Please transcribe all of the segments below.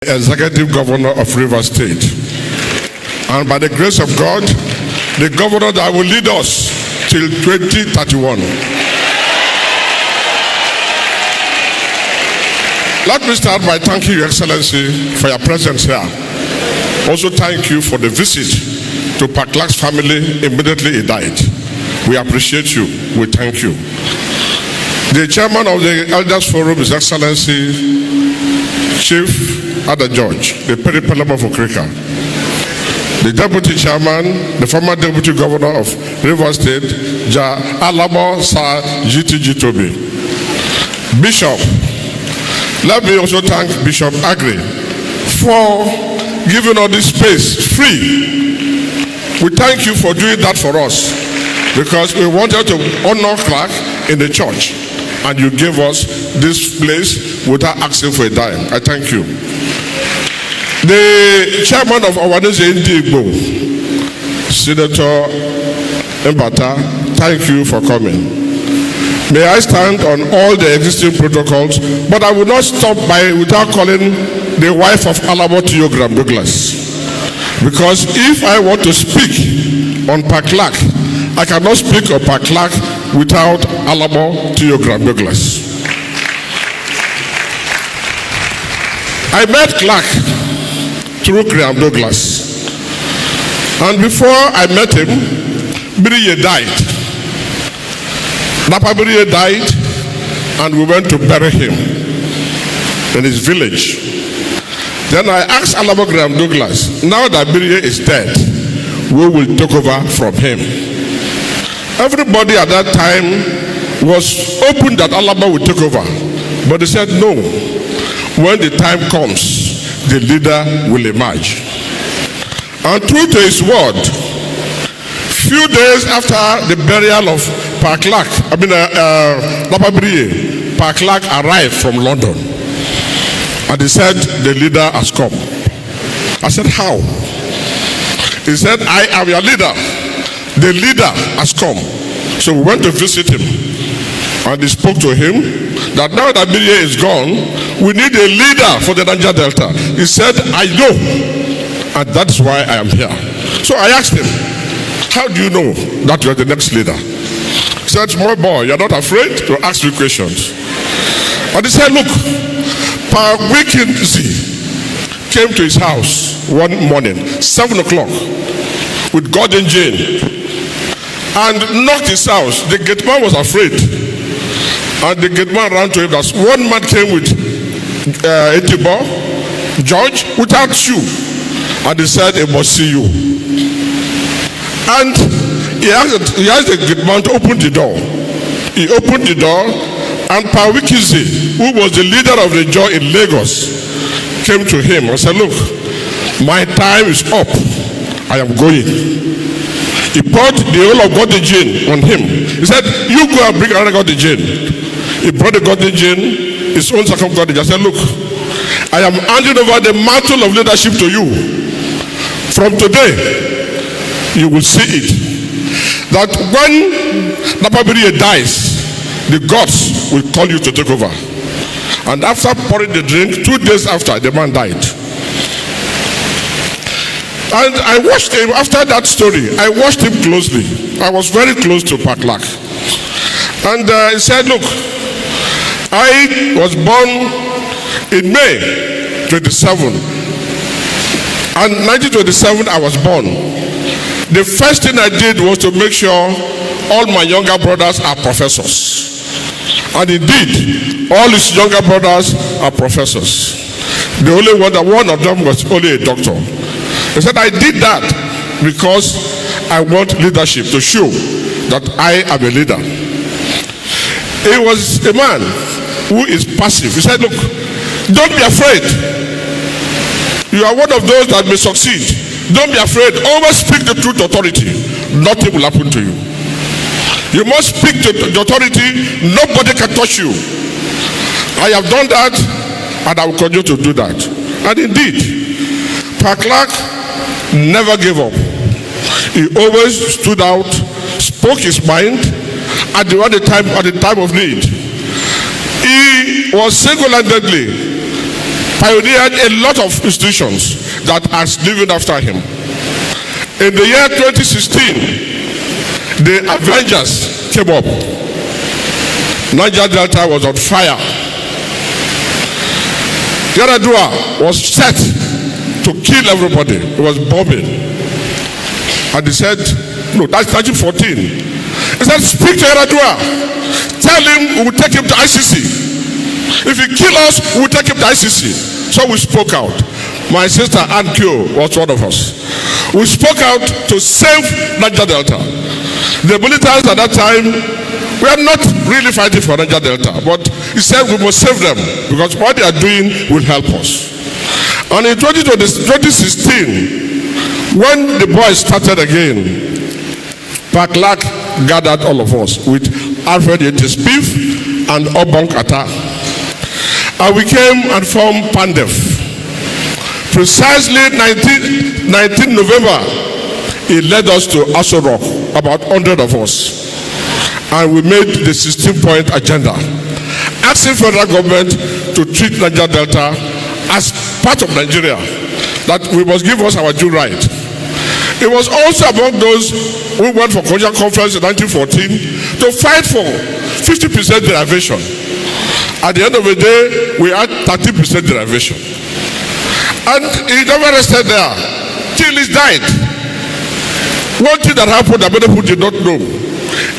Executive Governor of Rivers State. And by the grace of God, the governor that will lead us till 2031. Let me start by thanking Your Excellency for your presence here. Also thank you for the visit to Paklak's family immediately he died. We appreciate you. We thank you. The chairman of the Elders Forum, His Excellency Chief Ada George, the Peterobi of Okrika. The deputy chairman, the former deputy governor of Rivers State, Ja Alamo Sir GTG Tobi. Bishop, let me also thank Bishop Agri for giving us this space free. We thank you for doing that for us because we wanted to honor Clark in the church and you gave us this place without asking for a dime. I thank you. The chairman of our Igbo, Senator Mbata, thank you for coming. May I stand on all the existing protocols, but I will not stop without calling the wife of Alamo Theogram Douglas. Because if I want to speak on Paklak, I cannot speak on Paklak without Alamo Theogram Douglas. I met Clark through Graham Douglas. And before I met him, Biriye died. Napa Biriye died, and we went to bury him in his village. Then I asked Alamo Graham Douglas, now that Biriye is dead, we will take over from him. Everybody at that time was open that Alamo would take over, but they said no. When the time comes, the leader will emerge. And true to his word, few days after the burial of Paklak, Napa Biriye, Paklak arrived from London. And he said, the leader has come. I said, how? He said, I am your leader. The leader has come. So we went to visit him. And he spoke to him that now that Biriye is gone, we need a leader for the Niger Delta. He said, I know. And that's why I am here. So I asked him, how do you know that you are the next leader? He said, small boy, you're not afraid to ask me questions. And he said, look, Wike came to his house one morning, 7 o'clock, with golden chain, and knocked his house. The gate man was afraid. And the gate man ran to him. That one man came with Etibo, George, without shoe. And he said, he must see you. And he asked the gate man to open the door. He opened the door, and Wike, who was the leader of the Jaw in Lagos, came to him and said, look, my time is up. I am going. He poured the whole of golden gin on him. He said, you go and bring another golden gin. He brought the golden gin, his own second golden gin. I said, look, I am handing over the mantle of leadership to you. From today, you will see it. That when Napa Biriye dies, the gods will call you to take over. And after pouring the drink, 2 days after, the man died. And I watched him, after that story, I watched him closely. I was very close to Paklak. And he said, look, I was born in May 27. And 1927, I was born. The first thing I did was to make sure all my younger brothers are professors. And indeed, all his younger brothers are professors. The only one of them was only a doctor. He said, I did that because I want leadership, to show that I am a leader. He was a man who is passive. He said, look, don't be afraid. You are one of those that may succeed. Don't be afraid. Always speak the truth to authority. Nothing will happen to you. You must speak to the authority. Nobody can touch you. I have done that, and I will continue to do that. And indeed, Paklak never gave up. He always stood out, spoke his mind at the time of need. He was single-handedly pioneered a lot of institutions that are named after him. In the year 2016, the Avengers came up. Niger Delta was on fire. Yaradua was set to kill everybody. It was bombing. And he said, no, that's 1914. He said, speak to Yaradua. Tell him we will take him to ICC. If he kill us, we will take him to ICC. So we spoke out. My sister Ann Kyo was one of us. We spoke out to save Niger Delta. The militants at that time were not really fighting for Niger Delta, but he said we must save them because what they are doing will help us. And in 2016, when the boys started again, Paklak gathered all of us with Alfred Yetis-Piff and Obong Ata. And we came and formed PANDEF. Precisely 19 November, he led us to Aso Rock, about 100 of us. And we made the 16-point agenda, asking federal government to treat Niger Delta as part of Nigeria, that we must give us our due right. It was also among those who went for Korea Conference in 1914 to fight for 50% derivation. At the end of the day, we had 30% derivation. And he never rested there till he died. One thing that happened that many people did not know,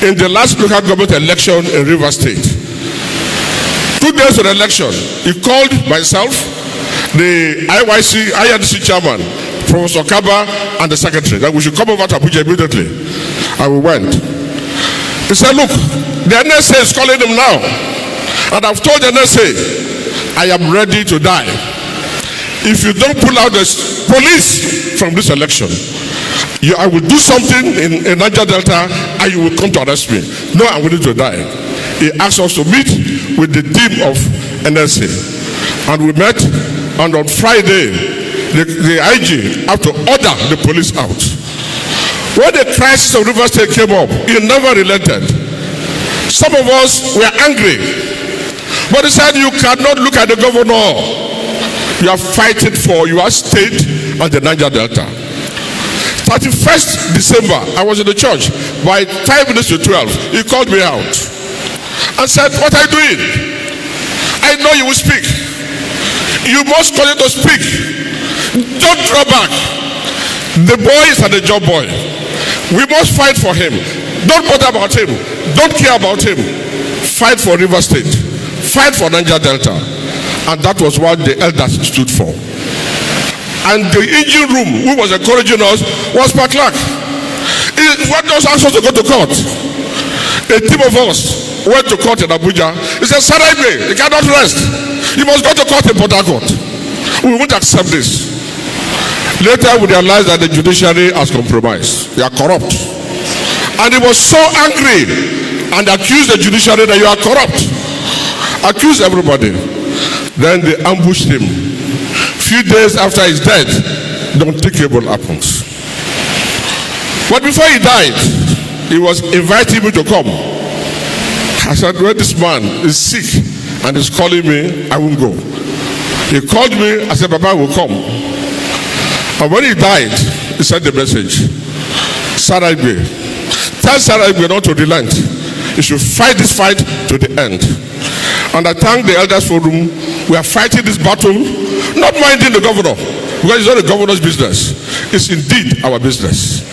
in the last local government election in Rivers State, 2 days of the election, he called myself, the INEC chairman, Professor Kaba, and the secretary, that we should come over to Abuja immediately. And we went. He said, look, the NSA is calling him now. And I've told the NSA, I am ready to die. If you don't pull out the police from this election, I will do something in Niger Delta and you will come to arrest me. No, I'm willing to die. He asked us to meet with the team of NSA. And we met, and on Friday, the IG had to order the police out. When the crisis of River State came up, he never relented. Some of us were angry. But he said, you cannot look at the governor. You are fighting for your state and the Niger Delta. 31st December, I was in the church. By 5 minutes to 12, he called me out and said, what are you doing? I know you will speak. You must continue to speak. Don't draw back. The boy is a job boy. We must fight for him. Don't bother about him. Don't care about him. Fight for River State. Fight for Niger Delta. And that was what the elders stood for. And the engine room, who was encouraging us, was Paklak. He wanted us to go to court. A team of us went to court in Abuja. He said, Saraki, you cannot rest. You must go to court in Port Harcourt. We won't accept this. Later we realized that the judiciary has compromised. They are corrupt. And he was so angry and accused the judiciary that you are corrupt. Accused everybody. Then they ambushed him. Few days after his death, the unthinkable happens. But before he died, he was inviting me to come. I said, when this man is sick and is calling me, I won't go. He called me, I said, Baba will come. And when he died, he sent the message, Saraki, tell Saraki not to relent. He should fight this fight to the end. And I thank the Elders Forum. We are fighting this battle, not minding the governor, because it's not the governor's business. It's indeed our business.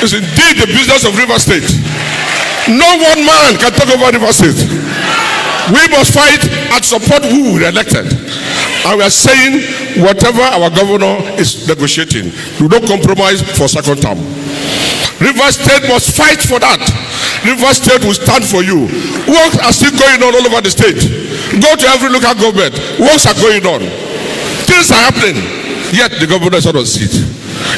It's indeed the business of River State. No one man can take over River State. We must fight and support who we elected. And we are saying whatever our governor is negotiating, we don't compromise for second term. River State must fight for that. River State will stand for you. Works are still going on all over the state. Go to every local government. Works are going on. Things are happening. Yet the governor is not on seat.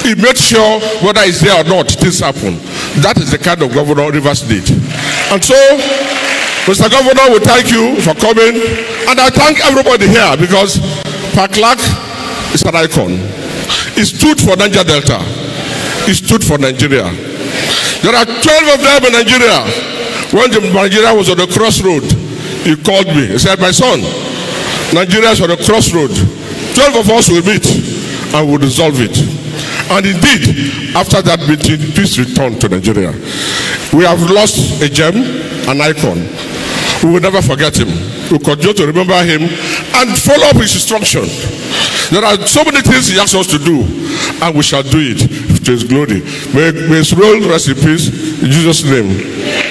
He makes sure whether he's there or not, things happen. That is the kind of governor River State. And so, Mr. Governor, we thank you for coming. And I thank everybody here because Paklak is an icon. He stood for Niger Delta. He stood for Nigeria. There are 12 of them in Nigeria. When Nigeria was on the crossroad, he called me. He said, my son, Nigeria is on the crossroad. 12 of us will meet and will resolve it. And indeed, after that meeting, peace returned to Nigeria. We have lost a gem, an icon. We will never forget him. We will continue to remember him and follow up his instruction. There are so many things he asks us to do, and we shall do it to his glory. May his soul rest in peace in Jesus' name.